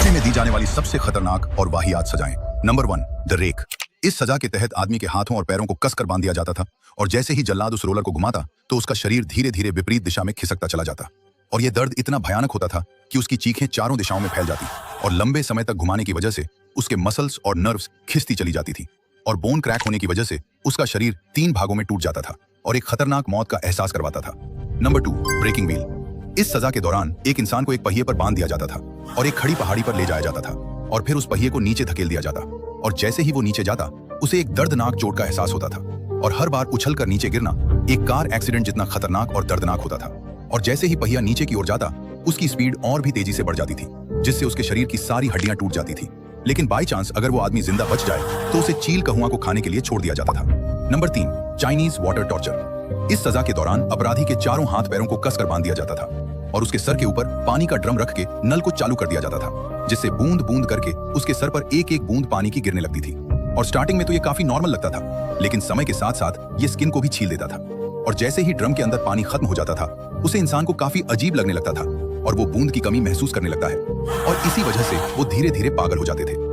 History में दी जाने वाली सबसे खतरनाक और वाहियात सजाएं। Number 1, the rack. इस सजा के तहत आदमी के हाथों और पैरों को कसकर बांध दिया जाता था और जैसे ही जल्लाद उस रोलर को घुमाता तो उसका शरीर धीरे धीरे विपरीत दिशा में खिसकता चला जाता और यह दर्द इतना भयानक होता था कि उसकी चीखें चारों दिशाओं में फैल जाती और लंबे समय तक घुमाने की वजह से उसके मसल्स और नर्व्स खिसती चली जाती थी और बोन क्रैक होने की वजह से उसका शरीर 3 भागों में टूट जाता था और एक खतरनाक मौत का एहसास करवाता था। Number 2, breaking wheel. इस सजा के दौरान एक इंसान को एक पहिए पर बांध दिया जाता था और एक खड़ी पहाड़ी पर ले जाया जाता था और फिर उस पहिए को नीचे धकेल दिया जाता और जैसे ही वो नीचे जाता उसे एक दर्दनाक चोट का एहसास होता था और हर बार उछलकर नीचे गिरना एक कार एक्सीडेंट जितना खतरनाक और दर्दनाक होता था और जैसे ही पहिया नीचे की ओर जाता उसकी स्पीड और भी तेजी से बढ़ जाती थी जिससे उसके शरीर की सारी हड्डियां टूट जाती थी। लेकिन बाई चांस अगर वो आदमी जिंदा बच जाए तो उसे चील कहुआ को खाने के लिए छोड़ दिया जाता था। Number 3, Chinese water torture. इस सजा के दौरान अपराधी के चारों हाथ पैरों को कसकर बांध दिया जाता था और उसके सर के ऊपर पानी का ड्रम रख के नल को चालू कर दिया जाता था जिससे बूंद बूंद करके उसके सर पर एक एक बूंद पानी की गिरने लगती थी और स्टार्टिंग में तो ये काफी नॉर्मल लगता था लेकिन समय के साथ साथ ये स्किन को भी छील देता था और जैसे ही ड्रम के अंदर पानी खत्म हो जाता था उसे इंसान को काफी अजीब लगने लगता था और वो बूंद की कमी महसूस करने लगता है और इसी वजह से वो धीरे धीरे पागल हो जाते थे।